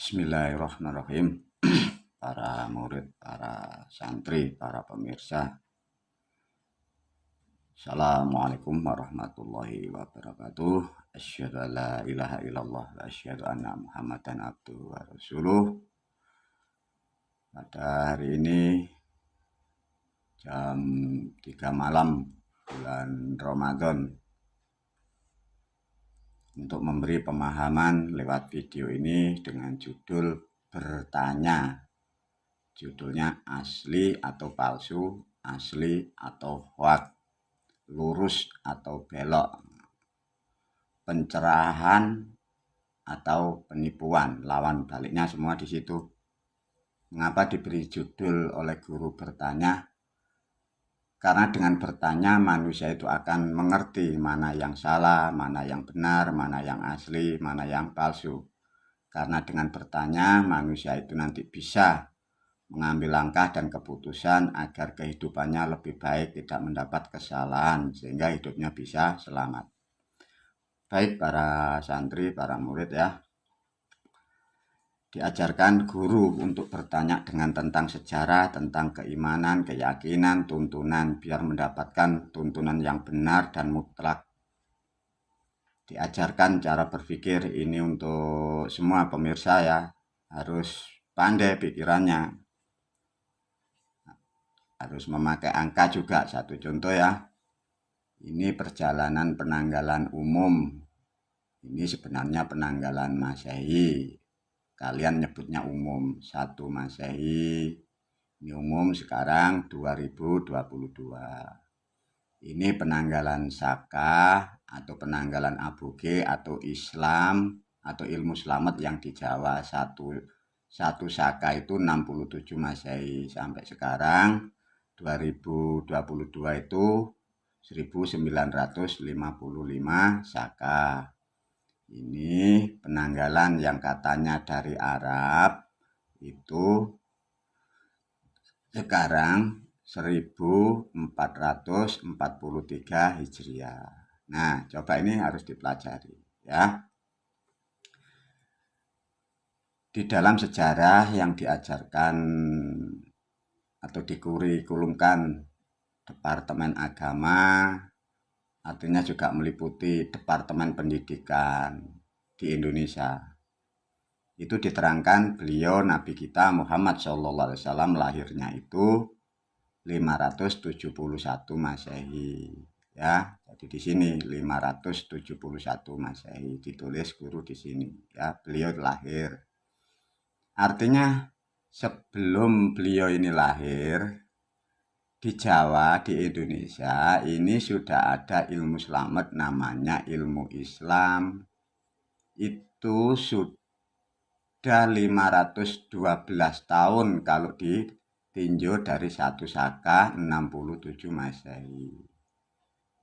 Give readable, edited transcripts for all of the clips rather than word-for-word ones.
Bismillahirrahmanirrahim. Para murid, para santri, para pemirsa. Assalamualaikum warahmatullahi wabarakatuh. Asyhadu an la ilaha illallah wa asyhadu anna Muhammadan abduhu wa rasuluh. Pada hari ini jam 3 malam bulan Ramadan, untuk memberi pemahaman lewat video ini dengan judul bertanya. Judulnya asli atau palsu, asli atau hoax, lurus atau belok, pencerahan atau penipuan, lawan baliknya semua di situ. Mengapa diberi judul oleh guru bertanya? Karena dengan bertanya manusia itu akan mengerti mana yang salah, mana yang benar, mana yang asli, mana yang palsu. Karena dengan bertanya manusia itu nanti bisa mengambil langkah dan keputusan agar kehidupannya lebih baik, tidak mendapat kesalahan, sehingga hidupnya bisa selamat. Baik para santri, para murid ya, diajarkan guru untuk bertanya dengan tentang sejarah, tentang keimanan, keyakinan, tuntunan, biar mendapatkan tuntunan yang benar dan mutlak. Diajarkan cara berpikir ini untuk semua pemirsa ya, harus pandai pikirannya. Harus memakai angka juga, satu contoh ya. Ini perjalanan penanggalan umum. Ini sebenarnya penanggalan Masehi. Kalian nyebutnya umum, 1 Masehi. Ini umum sekarang 2022. Ini penanggalan Saka atau penanggalan Aboge atau Islam atau ilmu selamat yang di Jawa. Satu Saka itu 67 Masehi sampai sekarang 2022 itu 1955 Saka. Ini penanggalan yang katanya dari Arab itu sekarang 1443 Hijriah. Nah, coba ini harus dipelajari ya. Di dalam sejarah yang diajarkan atau dikurikulumkan Departemen Agama, artinya juga meliputi Departemen Pendidikan di Indonesia. Itu diterangkan beliau Nabi kita Muhammad SAW lahirnya itu 571 Masehi ya. Jadi di sini 571 Masehi ditulis guru di sini ya, beliau lahir. Artinya sebelum beliau ini lahir, di Jawa, di Indonesia ini sudah ada ilmu selamat namanya ilmu Islam. Itu sudah 512 tahun kalau ditinjau dari 1 Saka 67 Masehi.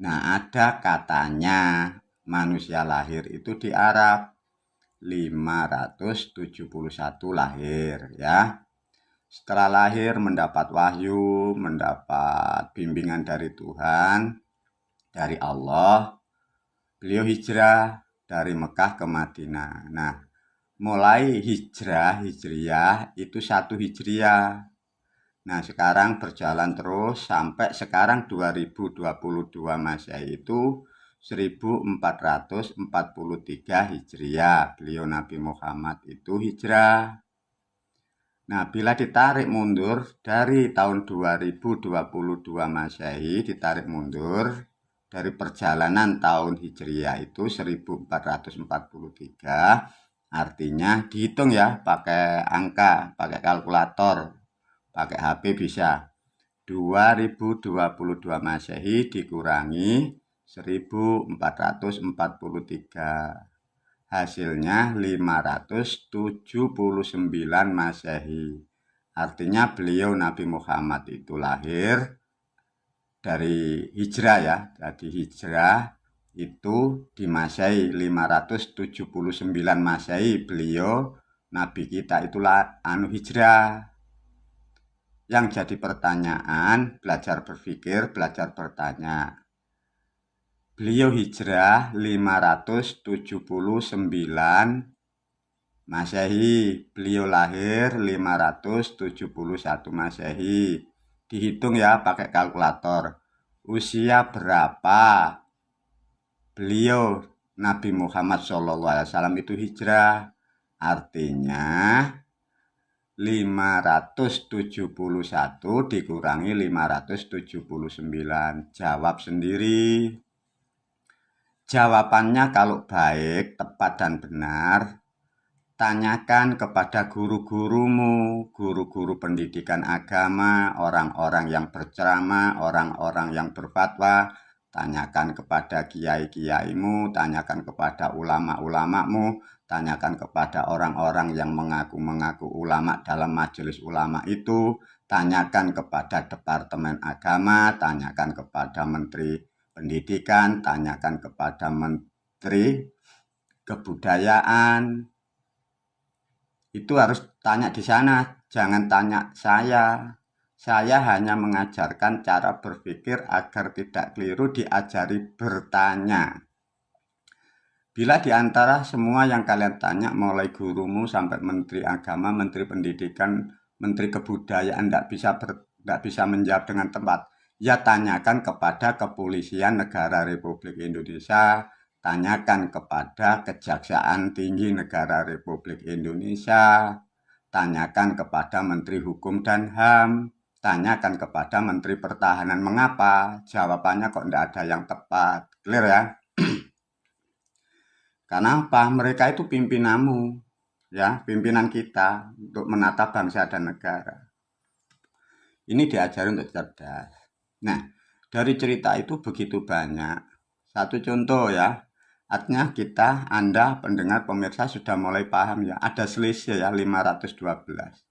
Nah, ada katanya manusia lahir itu di Arab 571 lahir ya. Setelah lahir mendapat wahyu, mendapat bimbingan dari Tuhan, dari Allah, beliau hijrah dari Mekah ke Madinah. Nah, mulai hijriyah itu 1 Hijriah. Nah, sekarang berjalan terus sampai sekarang 2022 Masehi itu 1443 Hijriah. Beliau Nabi Muhammad itu hijrah. Nah, bila ditarik mundur dari tahun 2022 Masehi, ditarik mundur dari perjalanan tahun Hijriah itu 1443, artinya dihitung ya, pakai angka, pakai kalkulator, pakai HP bisa. 2022 Masehi dikurangi 1443. Hasilnya 579 Masehi. Artinya beliau Nabi Muhammad itu lahir dari hijrah ya. Jadi hijrah itu di Masehi 579 Masehi beliau Nabi kita itulah hijrah. Yang jadi pertanyaan, belajar berpikir, belajar bertanya. Beliau hijrah 579 Masehi. Beliau lahir 571 Masehi. Dihitung ya pakai kalkulator. Usia berapa beliau Nabi Muhammad SAW itu hijrah? Artinya 571 dikurangi 579. Jawab sendiri. Jawabannya kalau baik, tepat dan benar, tanyakan kepada guru-gurumu, guru-guru pendidikan agama, orang-orang yang berceramah, orang-orang yang berfatwa. Tanyakan kepada kiai-kiaimu, tanyakan kepada ulama-ulamamu, tanyakan kepada orang-orang yang mengaku-mengaku ulama dalam majelis ulama itu, tanyakan kepada Departemen Agama, tanyakan kepada Menteri Pendidikan, tanyakan kepada Menteri Kebudayaan. Itu harus tanya di sana, jangan tanya saya. Saya hanya mengajarkan cara berpikir agar tidak keliru, diajari bertanya. Bila di antara semua yang kalian tanya, mulai gurumu sampai Menteri Agama, Menteri Pendidikan, Menteri Kebudayaan, tidak bisa menjawab dengan tepat, ya tanyakan kepada Kepolisian Negara Republik Indonesia, tanyakan kepada Kejaksaan Tinggi Negara Republik Indonesia, tanyakan kepada Menteri Hukum dan HAM, tanyakan kepada Menteri Pertahanan. Mengapa? Jawabannya kok tidak ada yang tepat. Clear ya? Karena apa? Mereka itu pimpinanmu, ya, pimpinan kita untuk menata bangsa dan negara. Ini diajari untuk cerdas. Nah, dari cerita itu begitu banyak. Satu contoh ya, artinya Anda pendengar pemirsa sudah mulai paham ya, ada selisih ya 512.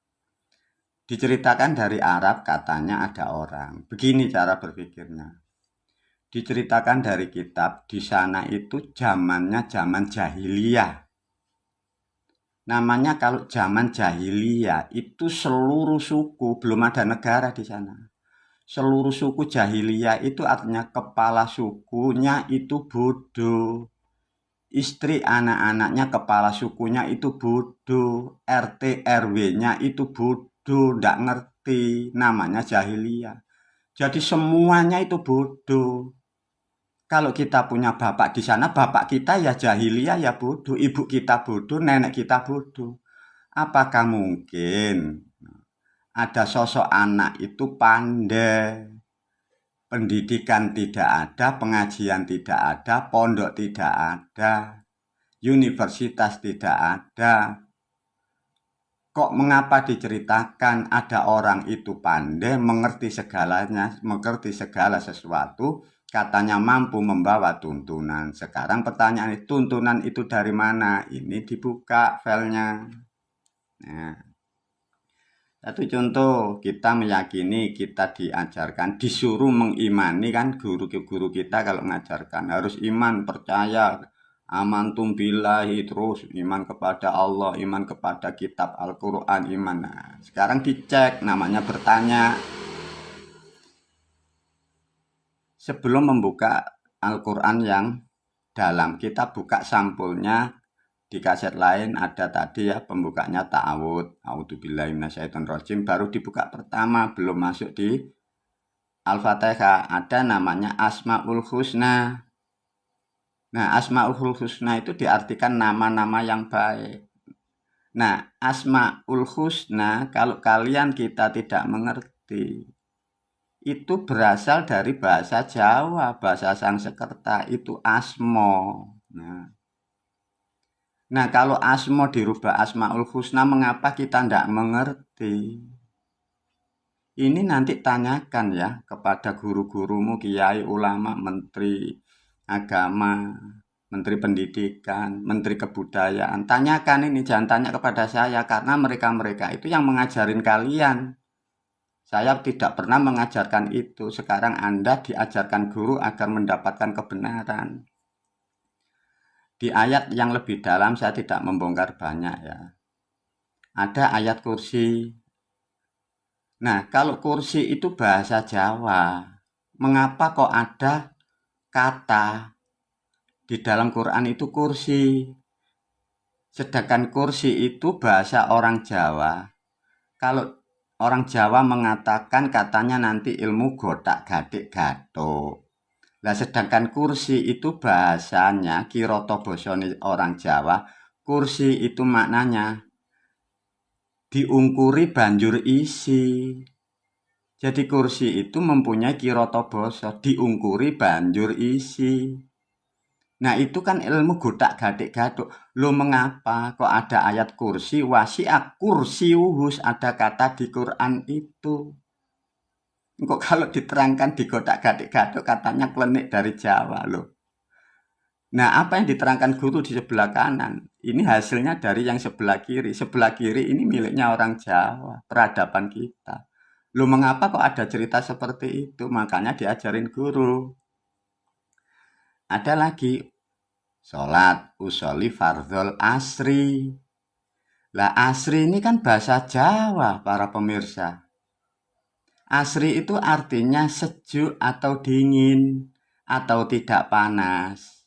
Diceritakan dari Arab, katanya ada orang. Begini cara berpikirnya. Diceritakan dari kitab, di sana itu zamannya zaman jahiliyah. Namanya kalau zaman jahiliyah itu seluruh suku, belum ada negara di sana. Seluruh suku jahiliyah itu artinya kepala sukunya itu bodoh. Istri anak-anaknya kepala sukunya itu bodoh. RT RW-nya itu bodoh, ndak ngerti, namanya jahiliyah. Jadi semuanya itu bodoh. Kalau kita punya bapak di sana, bapak kita ya jahiliyah ya bodoh, ibu kita bodoh, nenek kita bodoh. Apakah mungkin ada sosok anak itu pandai, pendidikan tidak ada, pengajian tidak ada, pondok tidak ada, universitas tidak ada? Kok mengapa diceritakan ada orang itu pandai, mengerti segalanya, mengerti segala sesuatu, katanya mampu membawa tuntunan. Sekarang pertanyaan, tuntunan itu dari mana? Ini dibuka filenya. Nah, satu contoh, kita meyakini, kita diajarkan, disuruh mengimani kan, guru-guru kita kalau mengajarkan harus iman, percaya, amantum billahi, terus iman kepada Allah, iman kepada kitab Al-Quran, iman. Nah, sekarang dicek, namanya bertanya. Sebelum membuka Al-Quran yang dalam, kita buka sampulnya. Di kaset lain ada tadi ya, pembukanya ta'awud, a'udzubillahi minasyaitonirrajim, baru dibuka pertama, belum masuk di Al-Fatihah. Ada namanya Asmaul Husna. Nah, Asmaul Husna itu diartikan nama-nama yang baik. Nah, Asmaul Husna kalau kalian kita tidak mengerti, itu berasal dari bahasa Jawa, bahasa Sanskerta, itu asmo. Nah, kalau asmo dirubah Asmaul Husna, mengapa kita tidak mengerti? Ini nanti tanyakan ya kepada guru-gurumu, kiai, ulama, menteri agama, menteri pendidikan, menteri kebudayaan. Tanyakan ini, jangan tanya kepada saya, karena mereka-mereka itu yang mengajarin kalian. Saya tidak pernah mengajarkan itu. Sekarang Anda diajarkan guru agar mendapatkan kebenaran. Di ayat yang lebih dalam saya tidak membongkar banyak ya. Ada ayat kursi. Nah, kalau kursi itu bahasa Jawa, mengapa kok ada kata di dalam Quran itu kursi? Sedangkan kursi itu bahasa orang Jawa. Kalau orang Jawa mengatakan katanya nanti ilmu gotak-gatik gathuk. Lah sedangkan kursi itu bahasanya kirata basane orang Jawa, kursi itu maknanya diungkuri banjur isi. Jadi kursi itu mempunyai kirata basa, diungkuri banjur isi. Nah itu kan ilmu gotak-gatik gathuk. Loh mengapa kok ada ayat kursi wasi'a kursiuhus, ada kata di Quran itu. Kok kalau diterangkan di gotak-gatik gathuk katanya klenik dari Jawa loh. Nah apa yang diterangkan guru di sebelah kanan, ini hasilnya dari yang sebelah kiri. Sebelah kiri ini miliknya orang Jawa, peradaban kita. Loh mengapa kok ada cerita seperti itu? Makanya diajarin guru. Ada lagi sholat usolli fardhol asri. Lah asri ini kan bahasa Jawa para pemirsa. Asri itu artinya sejuk atau dingin atau tidak panas.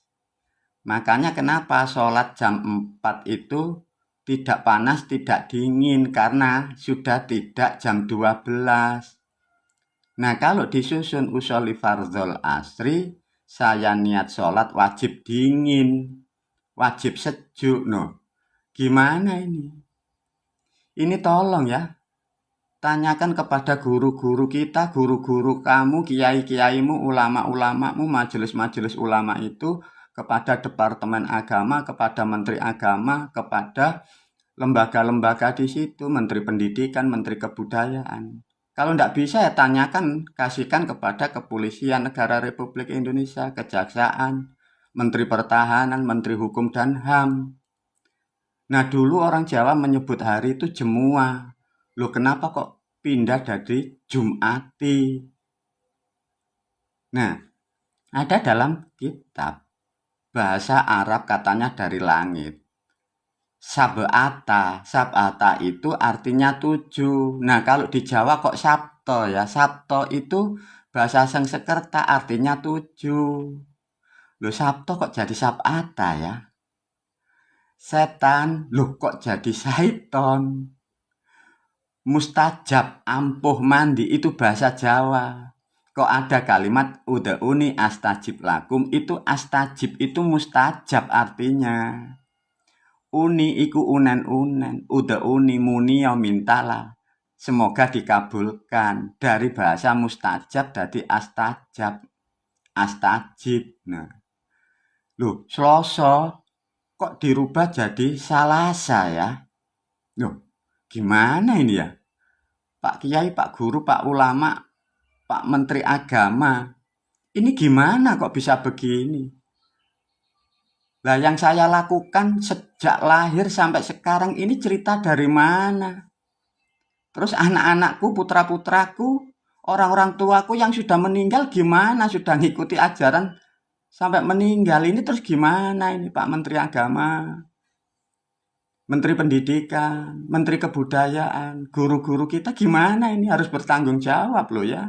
Makanya kenapa sholat jam 4 itu tidak panas, tidak dingin karena sudah tidak jam 12. Nah kalau disusun usolli fardhol asri, saya niat sholat wajib dingin, wajib sejuk. No, gimana ini? Ini tolong ya, tanyakan kepada guru-guru kita, guru-guru kamu, kiai-kiaimu, ulama-ulamamu, majelis-majelis ulama itu, kepada Departemen Agama, kepada Menteri Agama, kepada lembaga-lembaga di situ, Menteri Pendidikan, Menteri Kebudayaan. Kalau tidak bisa ya tanyakan, kasihkan kepada Kepolisian Negara Republik Indonesia, Kejaksaan, Menteri Pertahanan, Menteri Hukum dan HAM. Nah dulu orang Jawa menyebut hari itu Jemua. Loh kenapa kok pindah dari Jumati? Nah ada dalam kitab bahasa Arab katanya dari langit. Sab'ata itu artinya 7. Nah kalau di Jawa kok Sabto ya. Sabto itu bahasa Sangsekerta artinya 7. Loh Sabto kok jadi Sab'ata ya. Setan loh kok jadi Saiton. Mustajab ampuh mandi itu bahasa Jawa. Kok ada kalimat ud'uni astajib lakum, itu astajib itu mustajab artinya. Uni iku unen-unen, ud'uni muni ya mintala. Semoga dikabulkan. Dari bahasa mustajab dari astajab. Astajib. Nah. Loh, Selasa kok dirubah jadi Salasa ya? Loh, gimana ini ya? Pak Kiai, Pak Guru, Pak Ulama, Pak Menteri Agama. Ini gimana kok bisa begini? Lah yang saya lakukan sejak lahir sampai sekarang ini cerita dari mana? Terus anak-anakku, putra-putraku, orang-orang tuaku yang sudah meninggal gimana? Sudah ngikuti ajaran sampai meninggal. Ini terus gimana ini Pak Menteri Agama, Menteri Pendidikan, Menteri Kebudayaan, guru-guru kita gimana ini? Harus bertanggung jawab loh ya.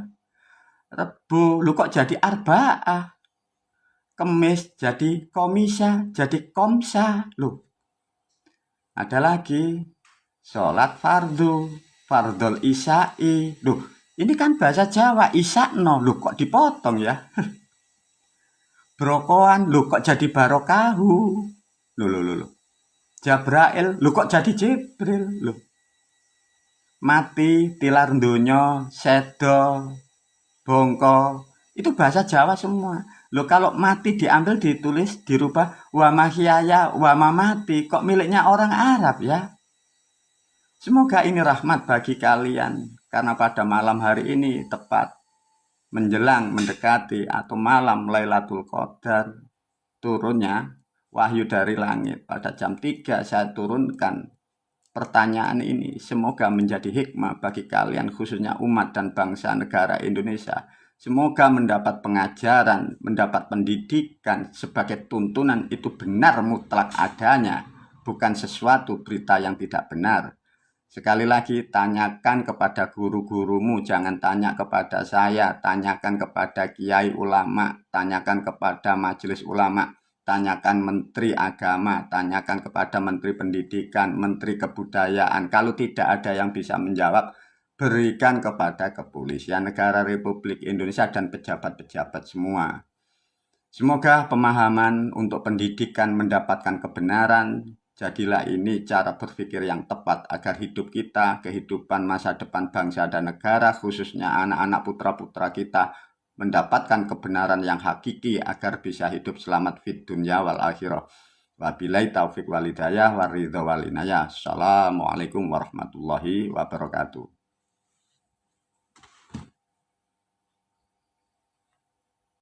Rebu, lu kok jadi arba'ah? Kemis jadi komisa, jadi komsa. Loh, ada lagi sholat fardhol isya'i. Loh, ini kan bahasa Jawa, isakno. Loh, kok dipotong ya? Brokoan, loh kok jadi barokahu? Loh. Jabrail, loh kok jadi Jibril? Loh. Mati, tilar donya, sedo, bongko. Itu bahasa Jawa semua. Loh kalau mati diambil ditulis dirubah wa mahyaya wa mamati, kok miliknya orang Arab ya? Semoga ini rahmat bagi kalian karena pada malam hari ini tepat menjelang mendekati atau malam Lailatul Qadar turunnya wahyu dari langit pada jam 3 saya turunkan pertanyaan ini. Semoga menjadi hikmah bagi kalian khususnya umat dan bangsa negara Indonesia. Semoga mendapat pengajaran, mendapat pendidikan sebagai tuntunan itu benar mutlak adanya, bukan sesuatu berita yang tidak benar. Sekali lagi, tanyakan kepada guru-gurumu, jangan tanya kepada saya, tanyakan kepada kiai ulama, tanyakan kepada majelis ulama, tanyakan Menteri Agama, tanyakan kepada Menteri Pendidikan, Menteri Kebudayaan. Kalau tidak ada yang bisa menjawab, berikan kepada Kepolisian Negara Republik Indonesia dan pejabat-pejabat semua. Semoga pemahaman untuk pendidikan mendapatkan kebenaran. Jadilah ini cara berpikir yang tepat agar hidup kita, kehidupan masa depan bangsa dan negara, khususnya anak-anak putra-putra kita, mendapatkan kebenaran yang hakiki agar bisa hidup selamat fid dunya wal akhirah. Wabillahi taufiq walhidayah waridho walinayah. Assalamualaikum warahmatullahi wabarakatuh.